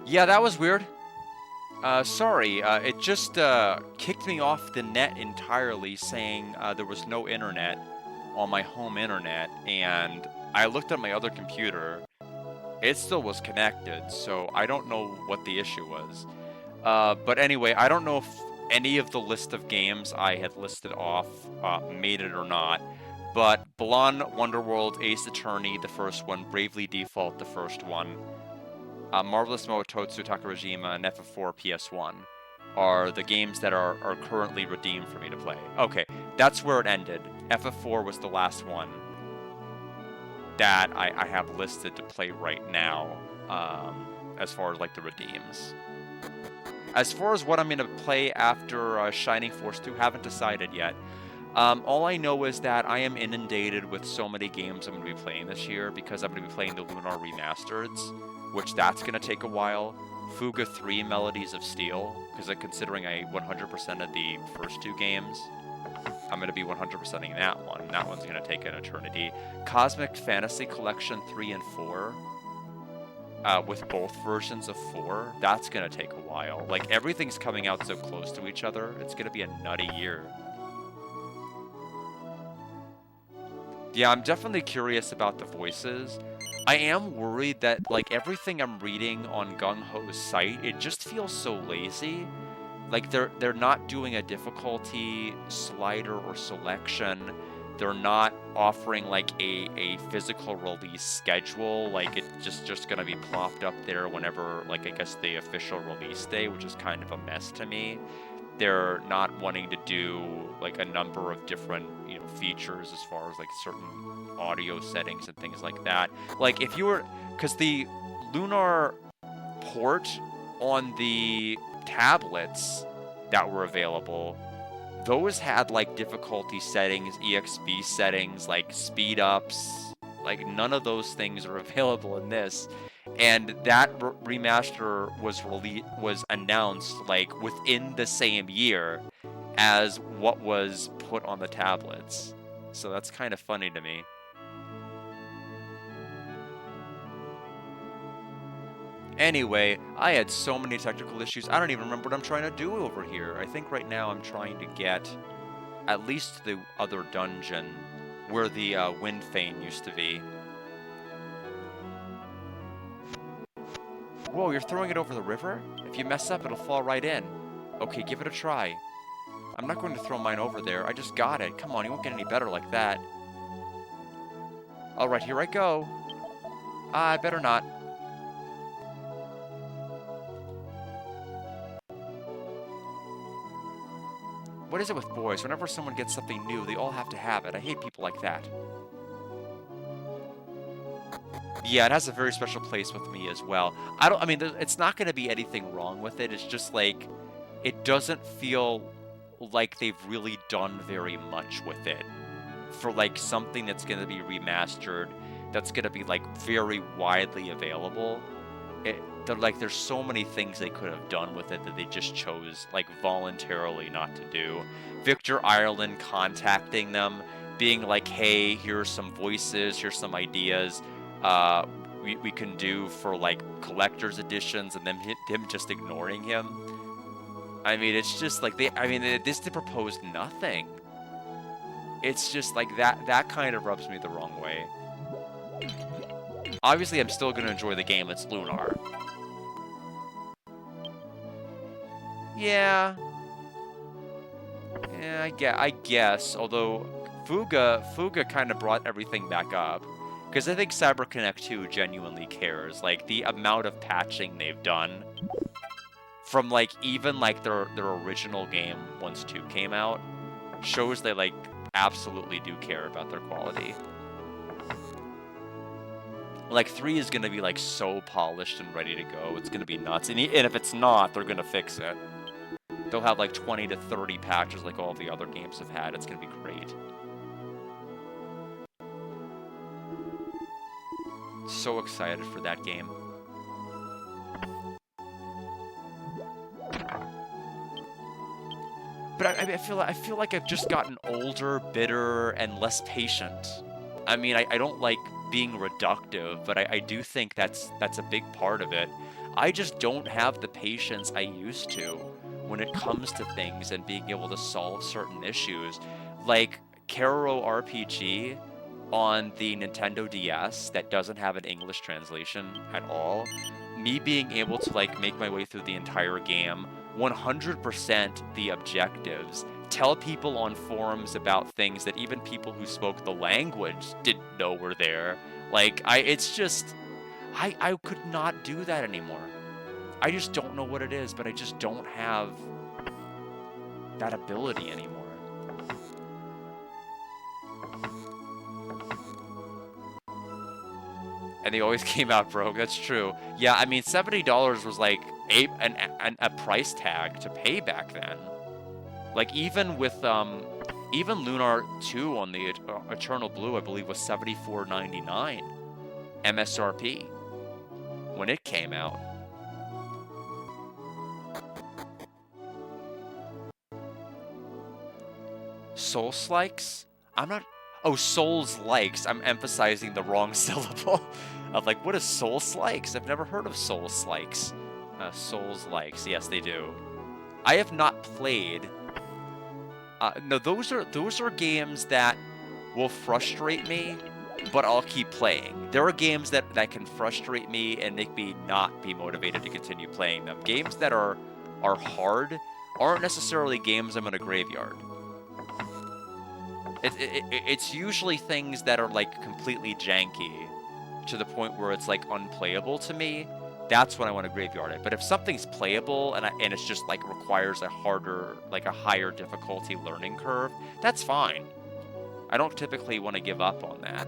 Yeah, that was weird. Sorry, it just kicked me off the net entirely, saying there was no internet on my home internet, and I looked at my other computer. It still was connected, so I don't know what the issue was. But anyway, I don't know if any of the list of games I had listed off made it or not. But Balan Wonderworld, Ace Attorney, the first one, Bravely Default, the first one, Marvelous Moototsu Takarajima, and FF4 PS1 are the games that are currently redeemed for me to play. Okay, that's where it ended. FF4 was the last one that I have listed to play right now, as far as like the redeems. As far as what I'm going to play after Shining Force 2, haven't decided yet. All I know is that I am inundated with so many games I'm going to be playing this year because I'm going to be playing the Lunar Remasters, which that's going to take a while. Fuga 3 Melodies of Steel, because considering I 100%ed the first two games, I'm going to be 100%ing that one. That one's going to take an eternity. Cosmic Fantasy Collection 3 and 4, with both versions of 4, that's going to take a while. Like, everything's coming out so close to each other, it's going to be a nutty year. Yeah, I'm definitely curious about the voices. I am worried that, like, everything I'm reading on Gung Ho's site, it just feels so lazy. Like, they're not doing a difficulty slider or selection. They're not offering, like, a physical release schedule. Like, it's just gonna be plopped up there whenever, like, I guess the official release day, which is kind of a mess to me. They're not wanting to do, like, a number of different, you know, features as far as, like, certain audio settings and things like that. Like, if you were... Because the Lunar port on the tablets that were available, those had, like, difficulty settings, EXP settings, like, speed ups. Like, none of those things are available in this. And that remaster was announced, like, within the same year as what was put on the tablets. So that's kind of funny to me. Anyway, I had so many technical issues, I don't even remember what I'm trying to do over here. I think right now I'm trying to get at least the other dungeon where the Wind Fane used to be. Whoa, you're throwing it over the river? If you mess up, it'll fall right in. Okay, give it a try. I'm not going to throw mine over there. I just got it. Come on, you won't get any better like that. Alright, here I go. I better not. What is it with boys? Whenever someone gets something new, they all have to have it. I hate people like that. Yeah, it has a very special place with me as well. I mean, it's not going to be anything wrong with it. It's just like, it doesn't feel like they've really done very much with it for, like, something that's going to be remastered, that's going to be, like, very widely available. There's so many things they could have done with it that they just chose, like, voluntarily not to do. Victor Ireland contacting them, being like, hey, here's some voices, here's some ideas we can do for, like, collector's editions, and then him just ignoring him. I mean, it's just like they proposed nothing. It's just like that kind of rubs me the wrong way. Obviously, I'm still going to enjoy the game. It's Lunar. Yeah. Yeah, I guess. Although, Fuga kind of brought everything back up. Because I think CyberConnect 2 genuinely cares. Like, the amount of patching they've done from, like, even, like, their original game once 2 came out shows they, like, absolutely do care about their quality. Like, 3 is gonna be, like, so polished and ready to go. It's gonna be nuts. And if it's not, they're gonna fix it. They'll have, like, 20 to 30 patches like all the other games have had. It's gonna be great. So excited for that game. But I feel like I've just gotten older, bitter, and less patient. I mean, I don't like being reductive, but I do think that's a big part of it. I just don't have the patience I used to when it comes to things and being able to solve certain issues. Like Kero RPG on the Nintendo DS that doesn't have an English translation at all. Me being able to like make my way through the entire game, 100% the objectives, tell people on forums about things that even people who spoke the language didn't know were there. Like it's just I could not do that anymore. I just don't know what it is, but I just don't have that ability anymore. And they always came out broke. That's true. Yeah, I mean, $70 was like a price tag to pay back then. Like even with even Lunar 2 on the Eternal Blue, I believe was $74.99 MSRP when it came out. Souls-likes? I'm not. Oh, Souls-likes. I'm emphasizing the wrong syllable. Of like, what is Souls-likes? I've never heard of Souls-likes. Souls-likes. Yes, they do. I have not played. No, those are games that will frustrate me, but I'll keep playing. There are games that can frustrate me and make me not be motivated to continue playing them. Games that are hard aren't necessarily games I'm in a graveyard. It's usually things that are like completely janky to the point where it's like unplayable to me. That's when I want to graveyard it. But if something's playable and it's just like requires a harder, like a higher difficulty learning curve, that's fine. I don't typically want to give up on that.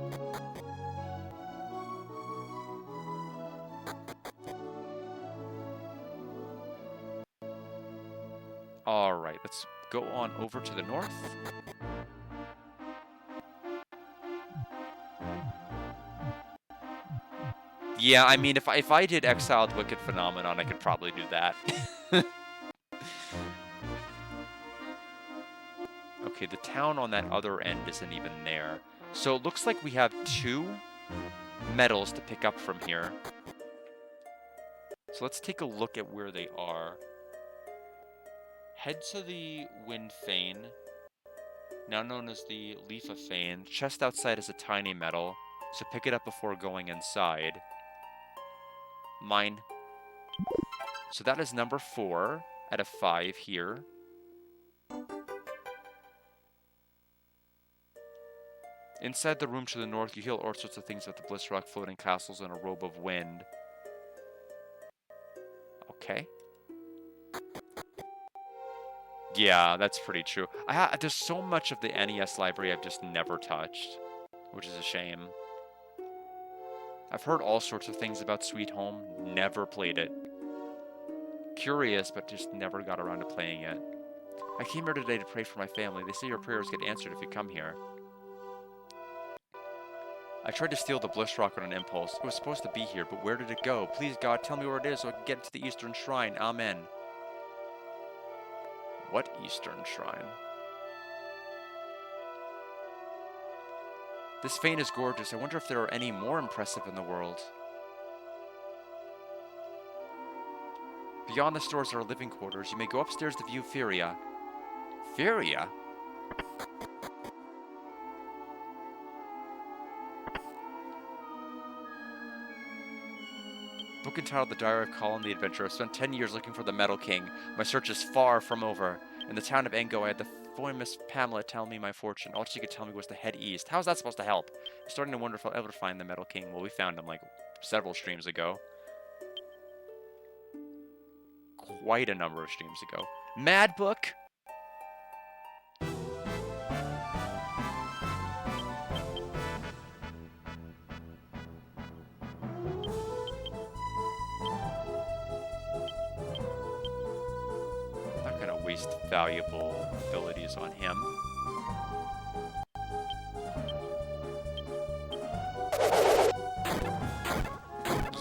All right, let's go on over to the north. Yeah, I mean, if I did Exiled Wicked Phenomenon, I could probably do that. Okay, the town on that other end isn't even there. So it looks like we have 2 medals to pick up from here. So let's take a look at where they are. Head to the Wind Fane, now known as the Leaf of Fane. Chest outside is a tiny medal, so pick it up before going inside. Mine. So that is number 4 out of 5 here. Inside the room to the north, you hear all sorts of things about the Bliss Rock floating castles and a robe of wind. Okay. Yeah, that's pretty true. There's so much of the NES library I've just never touched, which is a shame. I've heard all sorts of things about Sweet Home, never played it. Curious, but just never got around to playing it. I came here today to pray for my family. They say your prayers get answered if you come here. I tried to steal the Bliss Rock on an impulse. It was supposed to be here, but where did it go? Please, God, tell me where it is so I can get to the Eastern Shrine. Amen. What Eastern Shrine? This fane is gorgeous. I wonder if there are any more impressive in the world. Beyond the stores are living quarters. You may go upstairs to view Feria. Feria? Book entitled The Diary of Colin the Adventurer. I've spent 10 years looking for the Metal King. My search is far from over. In the town of Engo, I had the famous Pamela tell me my fortune. All she could tell me was to head east. How's that supposed to help? I'm starting to wonder if I'll ever find the Metal King. Well, we found him like several streams ago. Quite a number of streams ago. Mad Book? Not gonna waste valuable abilities on him.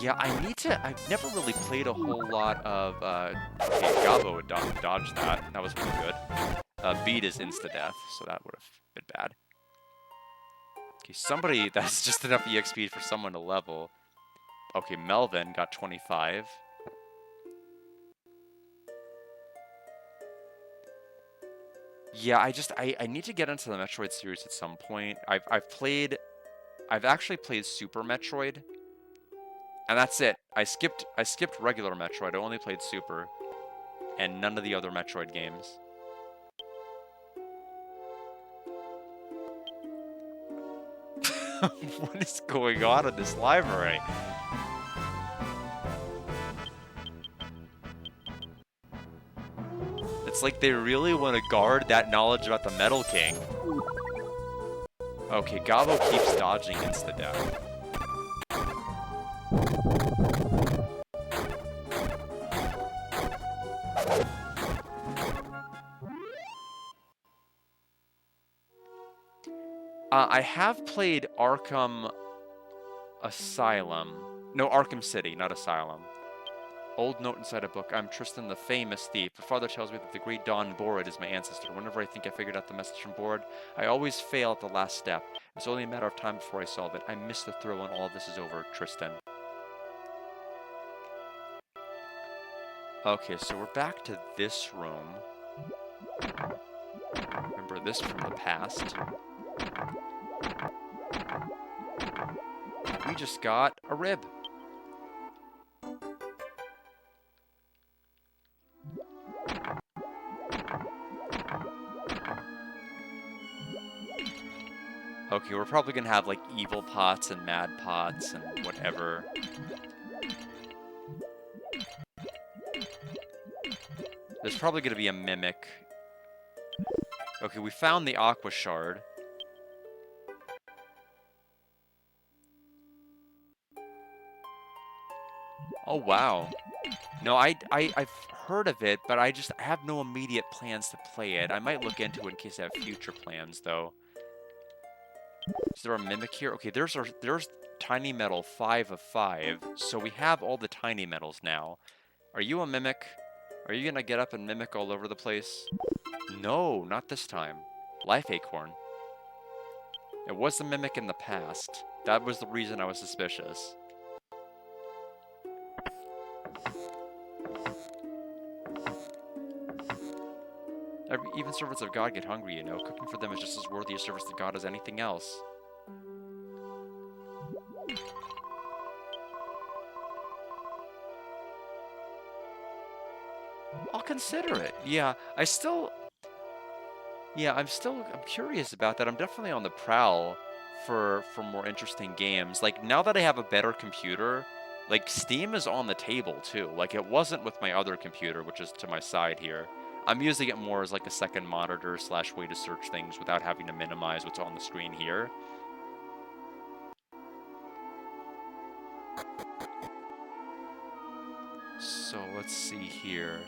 Yeah, I've never really played a whole lot of, okay, Gabo would dodge that. That was pretty good. Beat is insta-death, so that would have been bad. Okay, that's just enough EXP for someone to level. Okay, Melvin got 25. Yeah, I need to get into the Metroid series at some point. I've actually played Super Metroid, and that's it. I skipped regular Metroid. I only played Super, and none of the other Metroid games. What is going on in this library? It's like they really want to guard that knowledge about the Metal King. Okay, Gabo keeps dodging insta-death. I have played Arkham Asylum. No, Arkham City, not Asylum. Old note inside a book. I'm Tristan the famous thief. My father tells me that the great Don Borod is my ancestor. Whenever I think I figured out the message from Borod, I always fail at the last step. It's only a matter of time before I solve it. I miss the thrill when all of this is over, Tristan. Okay, so we're back to this room. Remember this from the past. We just got a rib. Okay, we're probably gonna have like evil pots and mad pots and whatever. There's probably gonna be a mimic. Okay, we found the Aqua Shard. Oh wow. No, I've heard of it, but I have no immediate plans to play it. I might look into it in case I have future plans, though. Is there a mimic here? Okay, there's Tiny Metal 5 of 5, so we have all the Tiny Metals now. Are you a mimic? Are you gonna get up and mimic all over the place? No, not this time. Life Acorn. It was a mimic in the past. That was the reason I was suspicious. Even servants of God get hungry, you know. Cooking for them is just as worthy a service to God as anything else. I'll consider it. Yeah, I'm curious about that. I'm definitely on the prowl for more interesting games. Like, now that I have a better computer, like, Steam is on the table, too. Like, it wasn't with my other computer, which is to my side here. I'm using it more as, like, a second monitor / way to search things without having to minimize what's on the screen here. So, let's see here.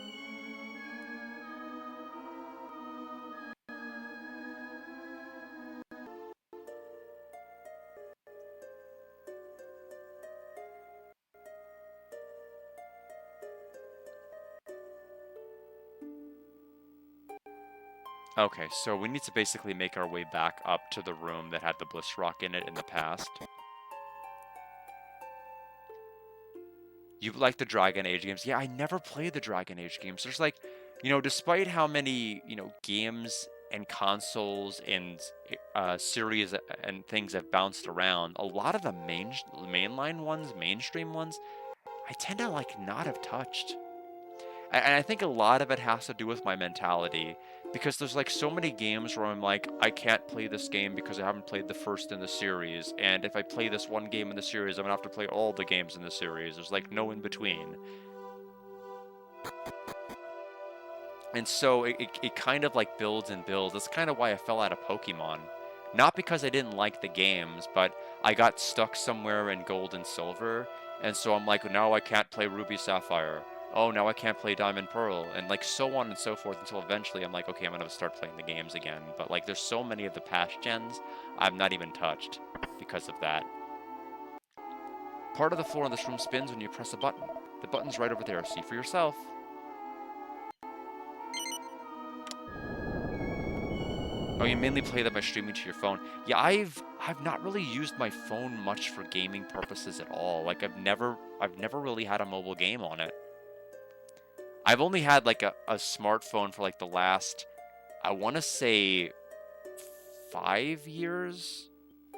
Okay, so we need to basically make our way back up to the room that had the Bliss Rock in it in the past. You like the Dragon Age games? Yeah, I never played the Dragon Age games. There's like, you know, despite how many, you know, games and consoles and series and things have bounced around, a lot of the mainline ones, mainstream ones, I tend to like not have touched. And I think a lot of it has to do with my mentality, because there's like so many games where I'm like, I can't play this game because I haven't played the first in the series, and if I play this one game in the series, I'm gonna have to play all the games in the series. There's like no in between. And so it kind of like builds and builds. That's kind of why I fell out of Pokemon. Not because I didn't like the games, but I got stuck somewhere in Gold and Silver, and so I'm like, now I can't play Ruby Sapphire. Oh, now I can't play Diamond Pearl, and like so on and so forth until eventually I'm like, okay, I'm gonna start playing the games again. But like, there's so many of the past gens I've not even touched because of that. Part of the floor in this room spins when you press a button. The button's right over there. See for yourself. Oh, you mainly play that by streaming to your phone. Yeah, I've not really used my phone much for gaming purposes at all. Like I've never really had a mobile game on it. I've only had like a smartphone for like the last I want to say 5 years?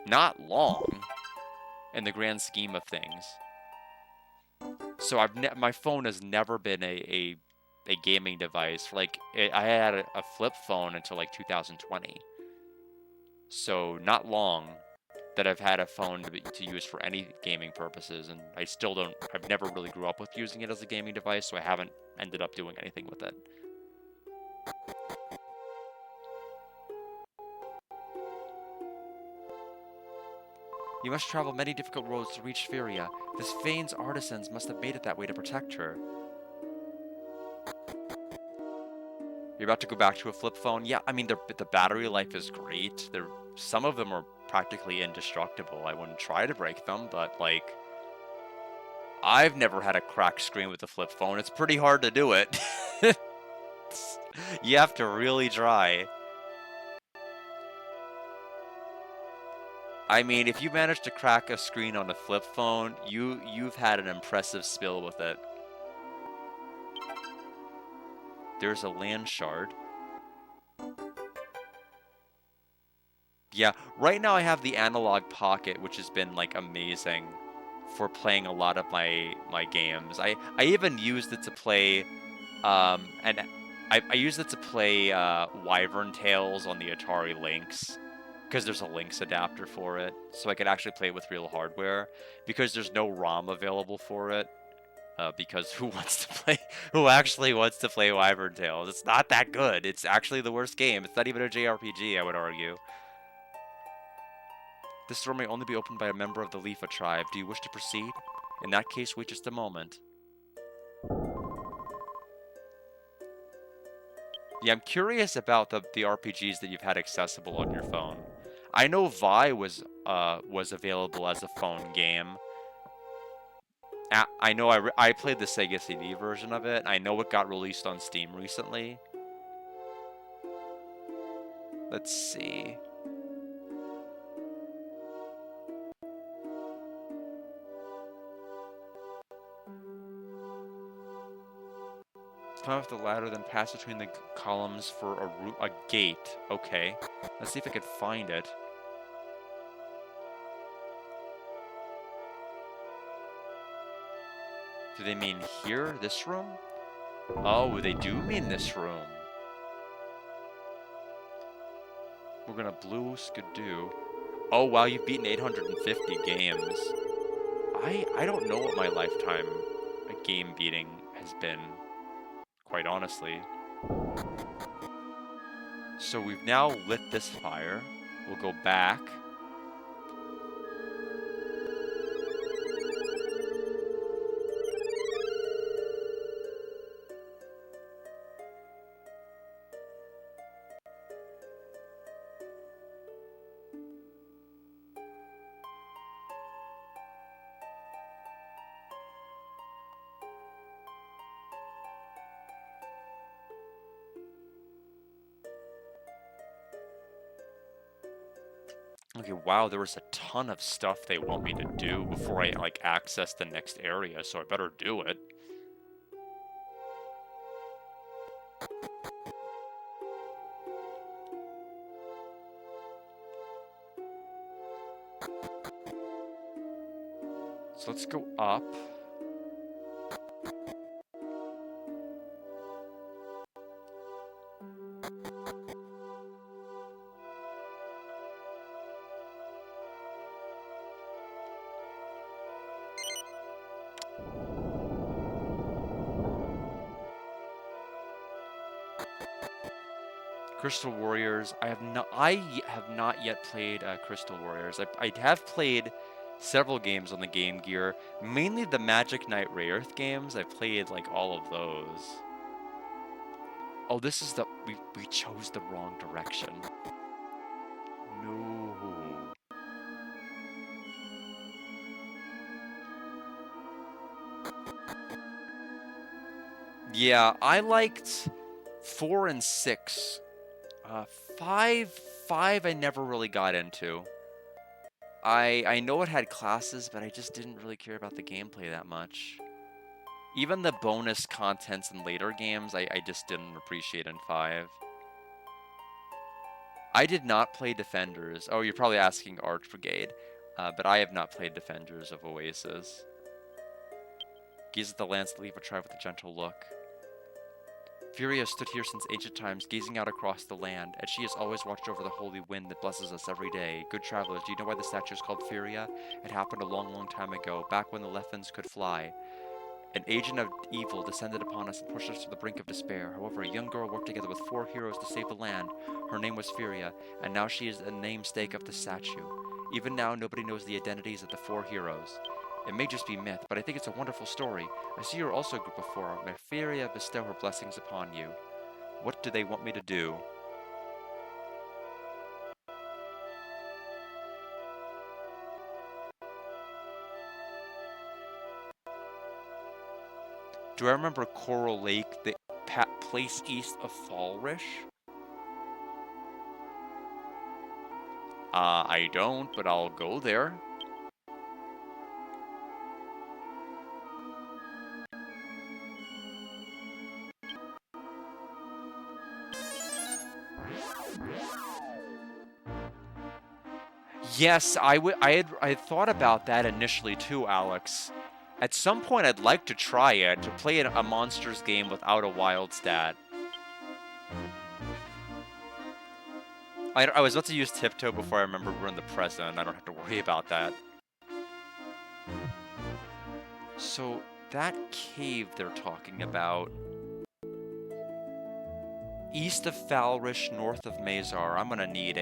Not long in the grand scheme of things. So my phone has never been a gaming device. Like I had a flip phone until like 2020. So not long that I've had a phone to use for any gaming purposes, and I've never really grew up with using it as a gaming device, so I haven't ended up doing anything with it. You must travel many difficult roads to reach Spheria. This Fane's artisans must have made it that way to protect her. You're about to go back to a flip phone? Yeah, I mean, the battery life is great. Some of them are practically indestructible. I wouldn't try to break them, but, like, I've never had a cracked screen with a flip phone. It's pretty hard to do it. You have to really try. I mean, if you manage to crack a screen on a flip phone, you've had an impressive spill with it. There's a land shard. Yeah, right now I have the Analog Pocket, which has been, like, amazing for playing a lot of my games. I even used it to play, and I used it to play Wyvern Tales on the Atari Lynx, because there's a Lynx adapter for it, so I could actually play it with real hardware, because there's no ROM available for it. Because who actually wants to play Wyvern Tales? It's not that good. It's actually the worst game. It's not even a JRPG, I would argue. This door may only be opened by a member of the Lifa tribe. Do you wish to proceed? In that case, wait just a moment. Yeah, I'm curious about the RPGs that you've had accessible on your phone. I know Vi was available as a phone game. I know I played the Sega CD version of it. I know it got released on Steam recently. Let's see. Climb up the ladder, then pass between the columns for a gate. Okay. Let's see if I can find it. Do they mean here? This room? Oh, they do mean this room. We're gonna blue skidoo. Oh, wow, you've beaten 850 games. I don't know what my lifetime game beating has been, quite honestly. So we've now lit this fire. We'll go back. Okay, wow, there was a ton of stuff they want me to do before I, like, access the next area, so I better do it. So let's go up. Crystal Warriors. I have not yet played Crystal Warriors. I have played several games on the Game Gear, mainly the Magic Knight Rayearth games. I played like all of those. Oh, this is we chose the wrong direction. No. Yeah, I liked 4 and 6. 5 I never really got into. I know it had classes, but I just didn't really care about the gameplay that much. Even the bonus contents in later games, I just didn't appreciate in 5. I did not play Defenders. Oh, you're probably asking Arch Brigade, but I have not played Defenders of Oasis. Gaze at the lands that leave a tribe with a gentle look. Furia stood here since ancient times, gazing out across the land, and she has always watched over the holy wind that blesses us every day. Good travelers, do you know why the statue is called Furia? It happened a long, long time ago, back when the Leffins could fly. An agent of evil descended upon us and pushed us to the brink of despair. However, a young girl worked together with 4 heroes to save the land. Her name was Furia, and now she is the namesake of the statue. Even now, nobody knows the identities of the 4 heroes. It may just be myth, but I think it's a wonderful story. I see you're also a group of 4. May Furia bestow her blessings upon you. What do they want me to do? Do I remember Coral Lake, the place east of Fallrish? I don't, but I'll go there. Yes, I had thought about that initially too, Alex. At some point, I'd like to try it, to play a monsters game without a wild stat. I was about to use Tiptoe before I remembered we're in the present. I don't have to worry about that. So, that cave they're talking about... East of Falrish, north of Mazar. I'm gonna need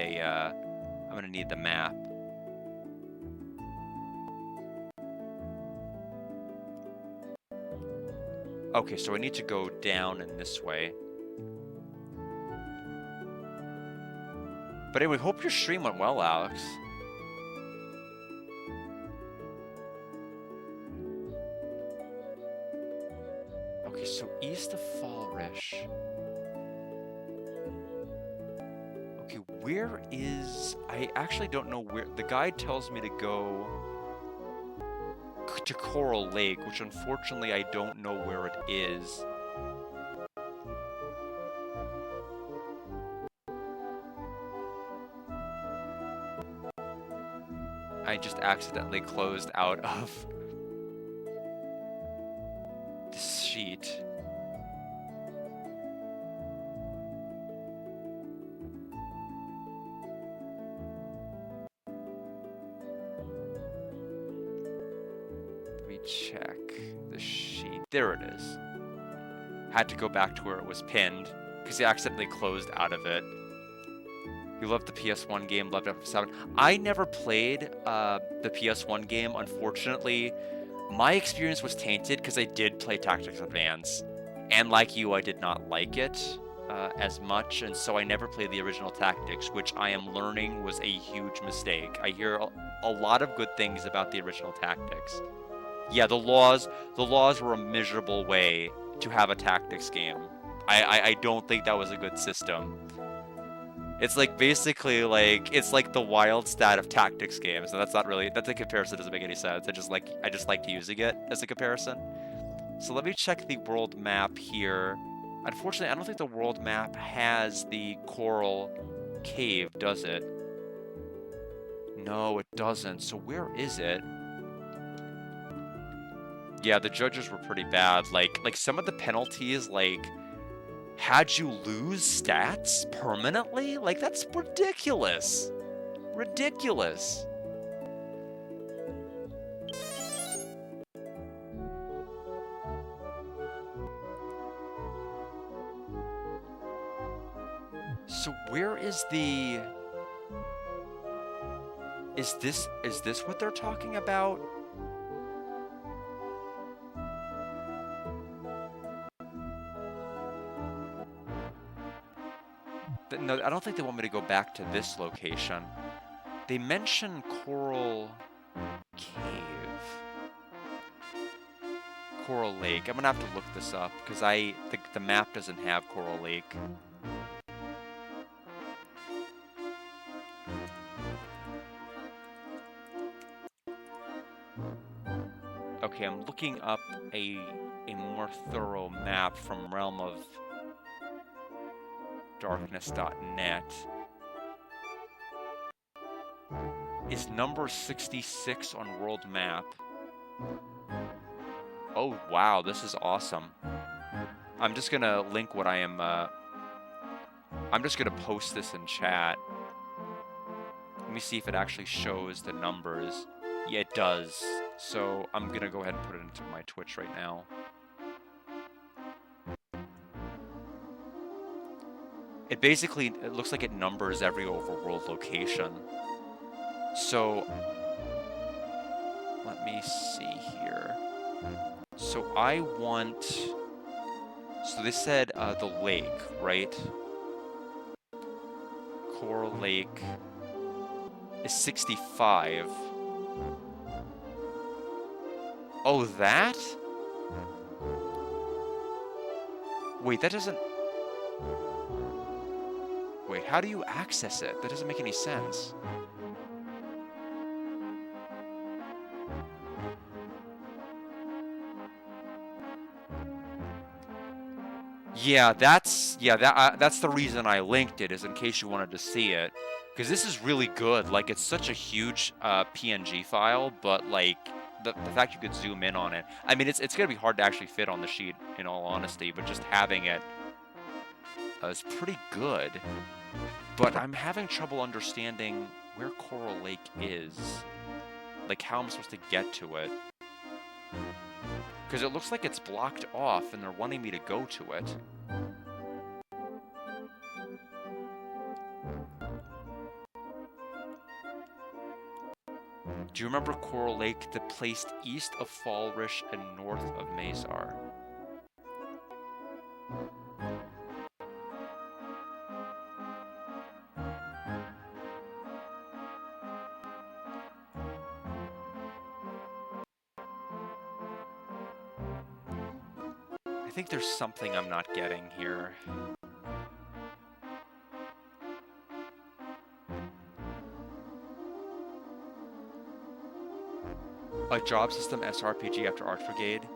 the map. Okay, so I need to go down in this way. But anyway, hope your stream went well, Alex. Okay, so east of Fallrish. Okay, where is... I actually don't know where... The guide tells me to go to Coral Lake, which unfortunately I don't know where it is. I just accidentally closed out of this sheet. Let me check the sheet. There it is. Had to go back to where it was pinned because he accidentally closed out of it. You loved the PS1 game, loved FF7. I never played the PS1 game, unfortunately. My experience was tainted because I did play Tactics Advance. And like you, I did not like it as much, and so I never played the original Tactics, which I am learning was a huge mistake. I hear a lot of good things about the original Tactics. Yeah, the laws were a miserable way to have a Tactics game. I don't think that was a good system. It's like basically like it's like the wild stat of Tactics games, and that's a comparison that doesn't make any sense. I just liked using it as a comparison. So let me check the world map here. Unfortunately, I don't think the world map has the coral cave, does it? No, it doesn't. So where is it? Yeah, the judges were pretty bad. Like some of the penalties, like, had you lose stats permanently? Like, that's ridiculous. Ridiculous. So where is the... Is this what they're talking about? No, I don't think they want me to go back to this location. They mention Coral Cave. Coral Lake. I'm gonna have to look this up because the map doesn't have Coral Lake. Okay, I'm looking up a more thorough map from Realm of Darkness.net. is number 66 on world map. Oh, wow, this is awesome. I'm just gonna link what I am, I'm just gonna post this in chat. Let me see if it actually shows the numbers. Yeah, it does. So I'm gonna go ahead and put it into my Twitch right now. It basically, it looks like it numbers every overworld location. So, let me see here. So I want, so they said the lake, right? Coral Lake is 65. Oh, that? Wait, that doesn't... Wait, how do you access it? That doesn't make any sense. Yeah, that's the reason I linked it, is in case you wanted to see it. Because this is really good. Like, it's such a huge PNG file, but like the fact you could zoom in on it. I mean, it's gonna be hard to actually fit on the sheet, in all honesty, but just having it is pretty good. But I'm having trouble understanding where Coral Lake is. Like, how I'm supposed to get to it. Because it looks like it's blocked off, and they're wanting me to go to it. Do you remember Coral Lake, the place east of Fallrish and north of Mazar? I think there's something I'm not getting here. A job system SRPG after Arch Brigade.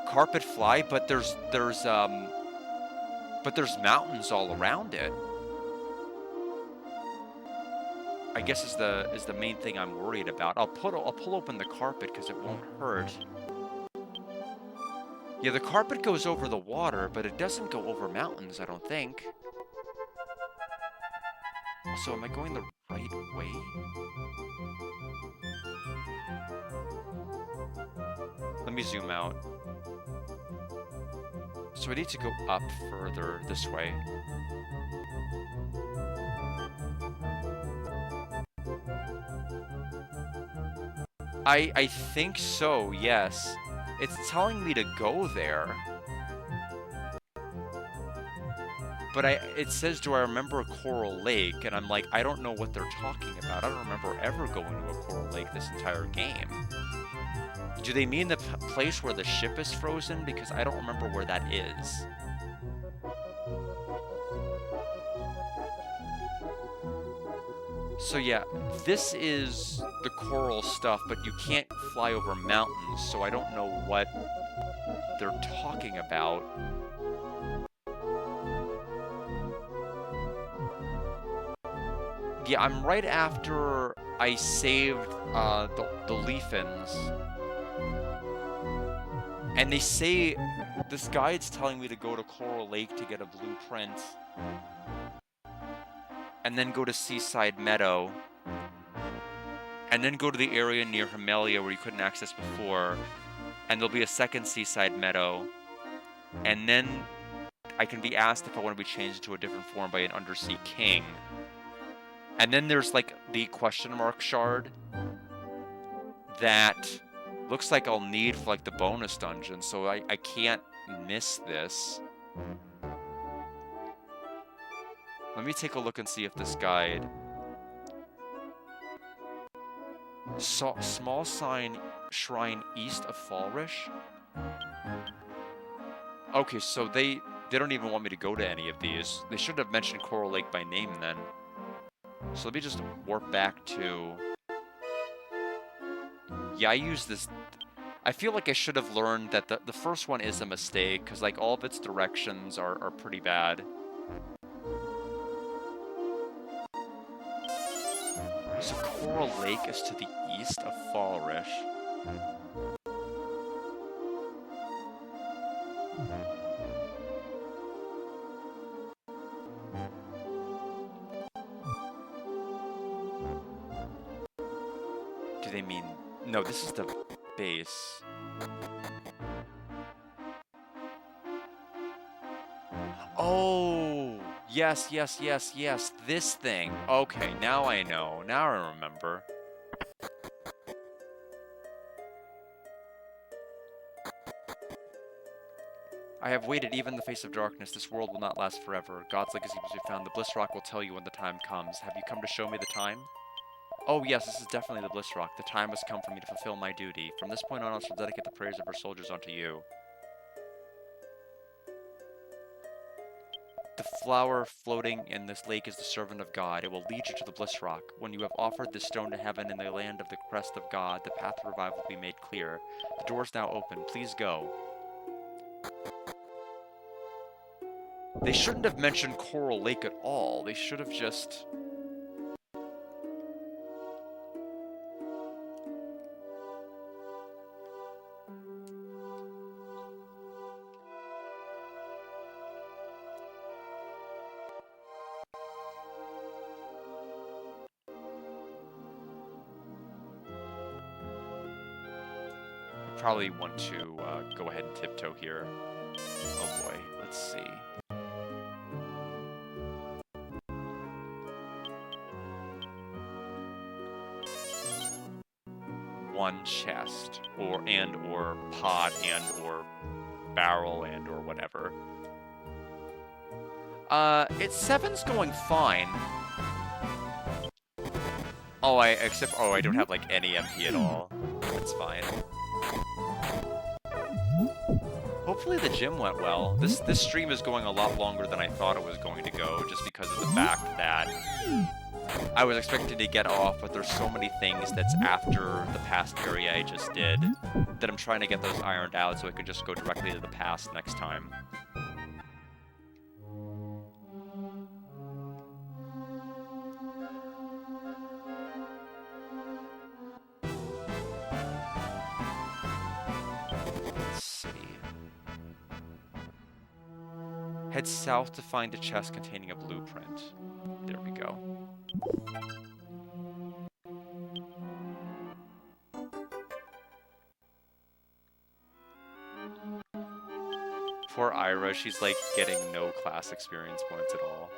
Carpet Fly, but there's mountains all around it. I guess is the main thing I'm worried about. I'll pull open the carpet because it won't hurt. Yeah, the carpet goes over the water, but it doesn't go over mountains, I don't think. So am I going the right way? Let me zoom out. So I need to go up further this way. I think so, yes. It's telling me to go there. But it says, do I remember Coral Lake? And I'm like, I don't know what they're talking about. I don't remember ever going to a Coral Lake this entire game. Do they mean the place where the ship is frozen? Because I don't remember where that is. So yeah, this is the coral stuff, but you can't fly over mountains, so I don't know what they're talking about. Yeah, I'm right after I saved the Leafins. And they say, this guide's telling me to go to Coral Lake to get a blueprint. And then go to Seaside Meadow. And then go to the area near Himalaya where you couldn't access before. And there'll be a second Seaside Meadow. And then I can be asked if I want to be changed to a different form by an Undersea King. And then there's like the question mark shard that looks like I'll need for like the bonus dungeon, so I can't miss this. Let me take a look and see if this guide... Small sign shrine east of Fallrish? Okay, so they don't even want me to go to any of these. They should have mentioned Coral Lake by name then. So let me just warp back to... Yeah, I use this... I feel like I should have learned that the first one is a mistake, because like all of its directions are pretty bad. So Coral Lake is to the east of Fallrish. Do they mean... No, this is the base. Oh! Yes, yes, yes, yes. This thing. Okay, now I know. Now I remember. I have waited even in the face of darkness. This world will not last forever. God's legacy must be found. The Bliss Rock will tell you when the time comes. Have you come to show me the time? Oh yes, this is definitely the Bliss Rock. The time has come for me to fulfill my duty. From this point on, I shall dedicate the prayers of our soldiers unto you. The flower floating in this lake is the servant of God. It will lead you to the Bliss Rock. When you have offered this stone to heaven in the land of the crest of God, the path of revival will be made clear. The door is now open. Please go. They shouldn't have mentioned Coral Lake at all. They should have just... probably want to go ahead and tiptoe here. Oh boy, let's see. One chest, or pod, or barrel, or whatever. It's 7's going fine. Oh, I don't have like any MP at all. That's fine. Hopefully the gym went well. This stream is going a lot longer than I thought it was going to go, just because of the fact that I was expecting to get off, but there's so many things that's after the past area I just did that I'm trying to get those ironed out so I can just go directly to the past next time. Head south to find a chest containing a blueprint. There we go. Poor Ira, she's like getting no class experience points at all.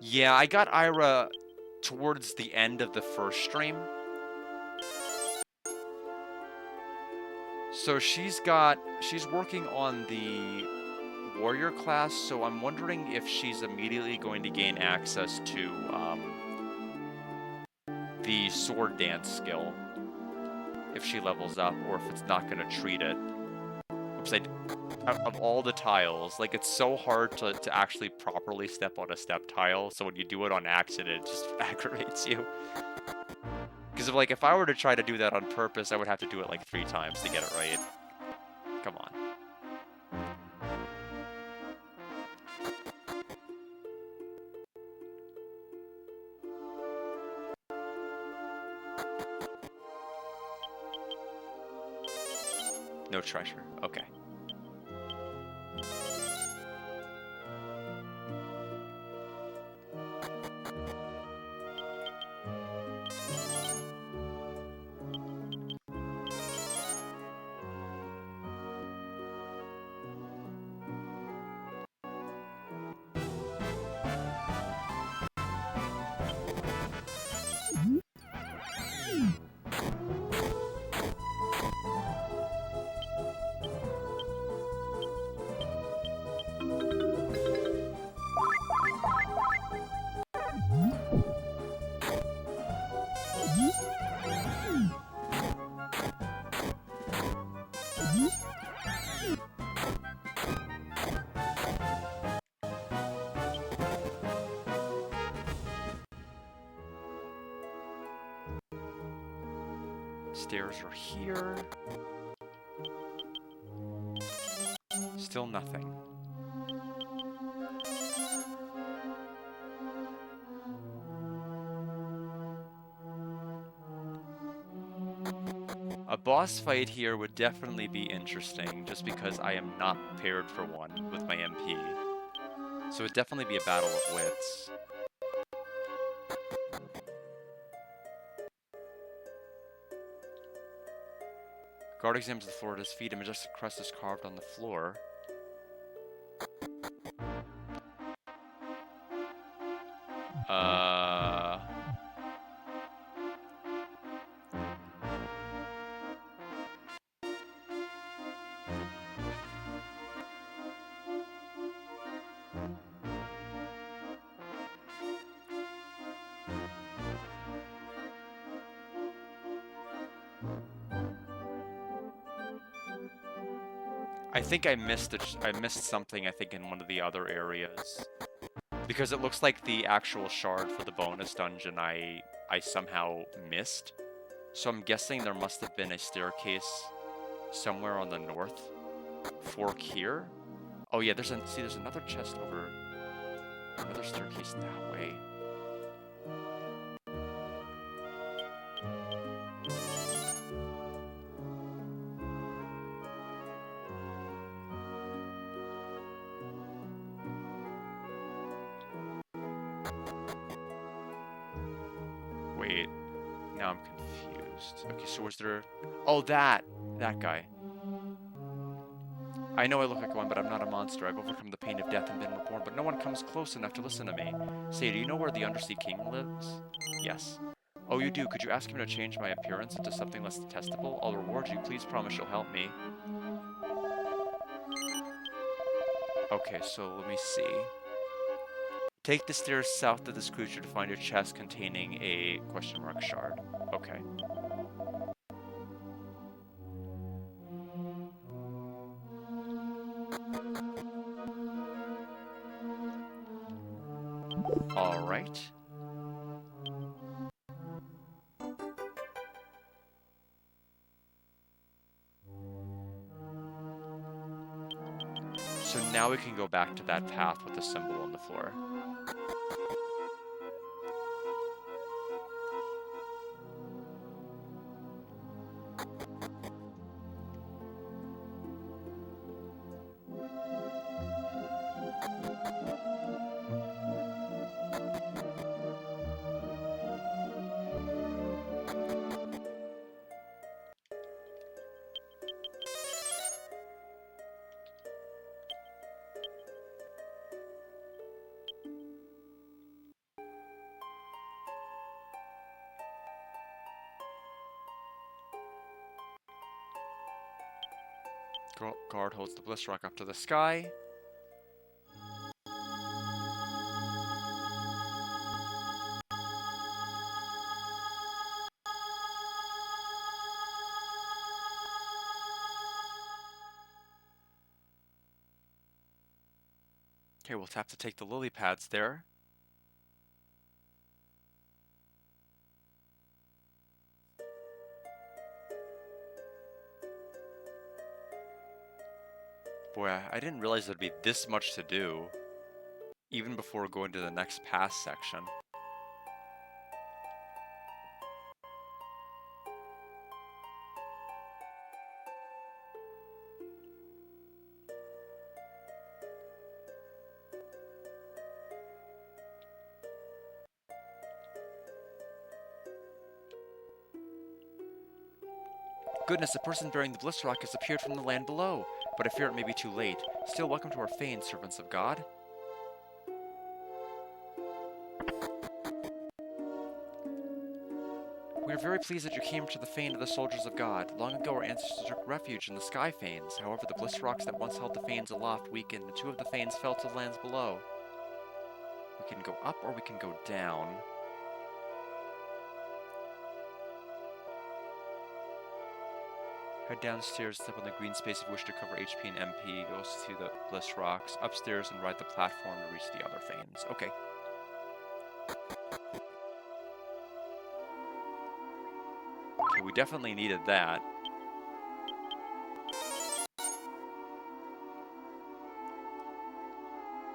Yeah, I got Ira towards the end of the first stream. So she's working on the warrior class, so I'm wondering if she's immediately going to gain access to the sword dance skill if she levels up, or if it's not going to treat it. Oops, of all the tiles, like, it's so hard to actually properly step on a step tile, so when you do it on accident, it just aggravates you. Because if I were to try to do that on purpose, I would have to do it like 3 times to get it right. Come on. No treasure. Okay. Stairs are here. Still nothing. A boss fight here would definitely be interesting, just because I am not prepared for one with my MP. So it would definitely be a battle of wits. Guard examines the floor at his feet. A majestic crest is carved on the floor. I think I missed something, I think, in one of the other areas. Because it looks like the actual shard for the bonus dungeon I somehow missed. So I'm guessing there must have been a staircase somewhere on the north fork here. Oh yeah, there's another chest over, another staircase that way. Wait, now I'm confused. Okay, so was there... Oh, that guy. I know I look like one, but I'm not a monster. I've overcome the pain of death and been reborn, but no one comes close enough to listen to me. Say, do you know where the Undersea King lives? Yes. Oh, you do? Could you ask him to change my appearance into something less detestable? I'll reward you. Please promise you'll help me. Okay, so let me see. Take the stairs south of this creature to find a chest containing a question mark shard. Okay. Alright. So now we can go back to that path with the symbol on the floor. Guard holds the bliss rock up to the sky. Okay, we'll have to take the lily pads there. Boy, I didn't realize there'd be this much to do, even before going to the next pass section. Goodness, a person bearing the bliss rock has appeared from the land below, but I fear it may be too late. Still, welcome to our fane, servants of God. We are very pleased that you came to the fane of the soldiers of God. Long ago, our ancestors took refuge in the sky fanes. However, the bliss rocks that once held the fanes aloft weakened, and 2 of the fanes fell to the lands below. We can go up or we can go down. Head downstairs, step on the green space if you wish to cover HP and MP. Goes through the bliss rocks. Upstairs and ride the platform to reach the other fanes. Okay. Okay, we definitely needed that.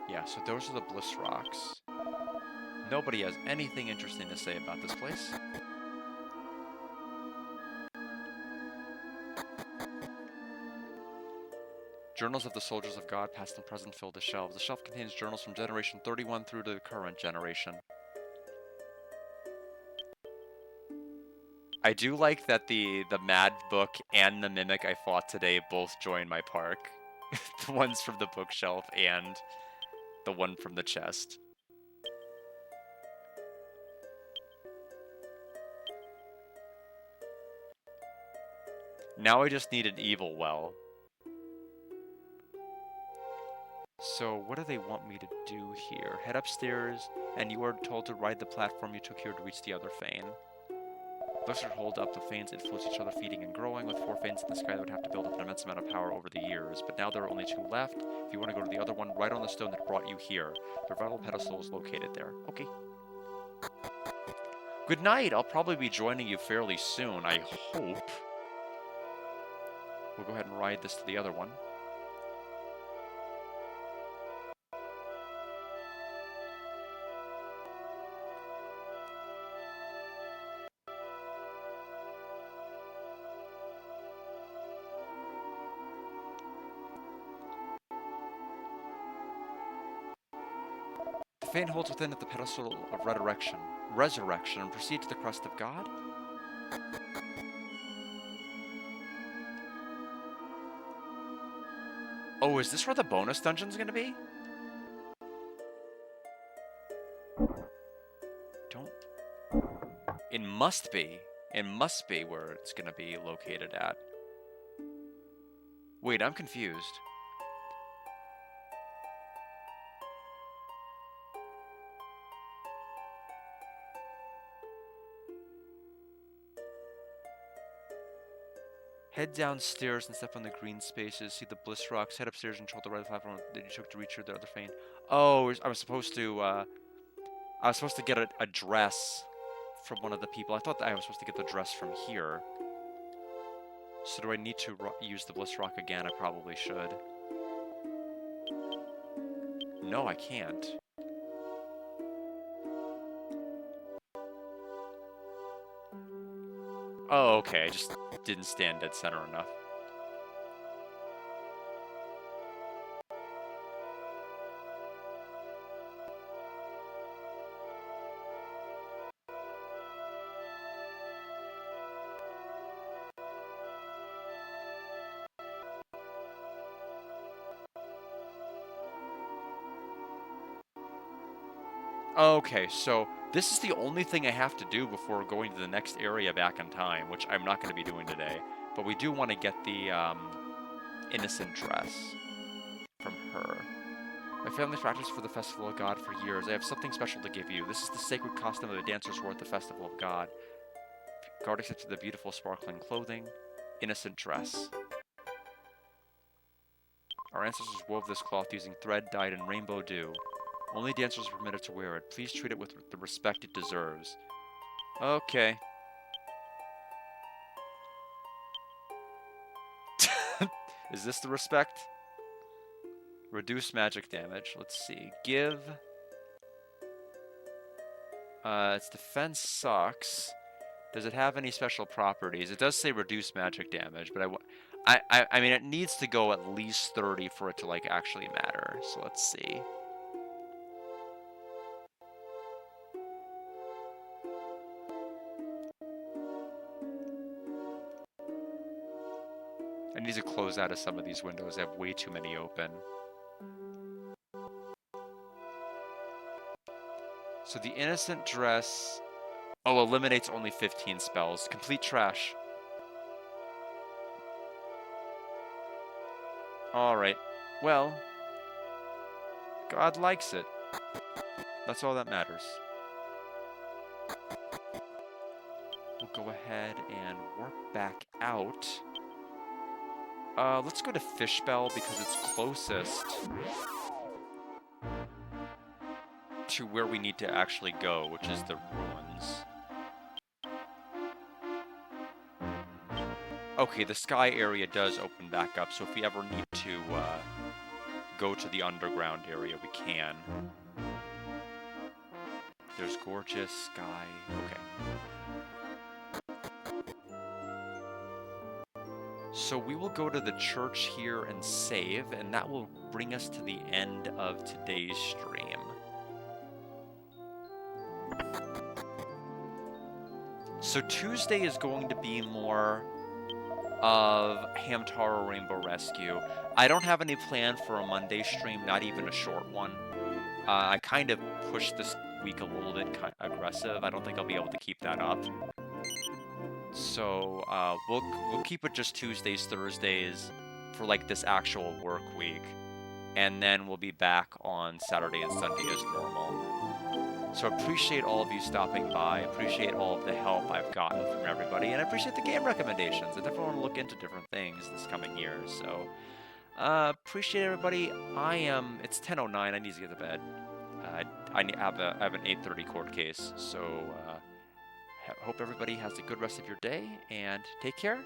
Yeah, so those are the Bliss Rocks. Nobody has anything interesting to say about this place. Journals of the Soldiers of God, past and present, fill the shelves. The shelf contains journals from generation 31 through to the current generation. I do like that the Mad Book and the Mimic I fought today both join my park. The ones from the bookshelf and the one from the chest. Now I just need an evil well. So what do they want me to do here? Head upstairs, and you are told to ride the platform you took here to reach the other fane. Those would hold up the fanes influence each other, feeding and growing. With 4 fanes in the sky, they would have to build up an immense amount of power over the years. But now there are only 2 left. If you want to go to the other one, right on the stone that brought you here. The vital pedestal is located there. Okay. Good night. I'll probably be joining you fairly soon, I hope. We'll go ahead and ride this to the other one. The fane holds within it the pedestal of resurrection, and proceed to the crest of God. Oh, is this where the bonus dungeon's gonna be? It must be. It must be where it's gonna be located at. Wait, I'm confused. Head downstairs and step on the green spaces. See the Bliss Rocks. Head upstairs and control the right platform that you took to reach the other fane. Oh, I was supposed to get a dress from one of the people. I thought that I was supposed to get the dress from here. So do I need to use the Bliss Rock again? I probably should. No, I can't. Oh, okay. I just didn't stand dead center enough. Okay, so this is the only thing I have to do before going to the next area back in time, which I'm not going to be doing today. But we do want to get the innocent dress from her. My family practiced for the Festival of God for years. I have something special to give you. This is the sacred costume of the dancers who are at the Festival of God. Guard accepted the beautiful sparkling clothing, innocent dress. Our ancestors wove this cloth using thread dyed in rainbow dew. Only dancers are permitted to wear it. Please treat it with the respect it deserves. Okay. Is this the respect? Reduce magic damage. Let's see. Give. Its defense sucks. Does it have any special properties? It does say reduce magic damage, but I mean, it needs to go at least 30 for it to, like, actually matter. So let's see. I need to close out of some of these windows. I have way too many open. So the innocent dress... Oh, eliminates only 15 spells. Complete trash. Alright. Well, God likes it. That's all that matters. We'll go ahead and warp back out. Let's go to Fishbell because it's closest to where we need to actually go, which is the ruins. Okay, the sky area does open back up, so if we ever need to go to the underground area, we can. There's gorgeous sky. Okay. So we will go to the church here and save, and that will bring us to the end of today's stream. So Tuesday is going to be more of Hamtaro Rainbow Rescue. I don't have any plan for a Monday stream, not even a short one. I kind of pushed this week a little bit aggressive. I don't think I'll be able to keep that up. So we'll keep it just Tuesdays, Thursdays for like this actual work week, and then we'll be back on Saturday and Sunday as normal. So I appreciate all of you stopping by. Appreciate all of the help I've gotten from everybody, and I appreciate the game recommendations. I definitely want to look into different things this coming year. So appreciate everybody. It's 10:09. I need to get to bed. I have an 8:30 court case. So hope everybody has a good rest of your day, and take care.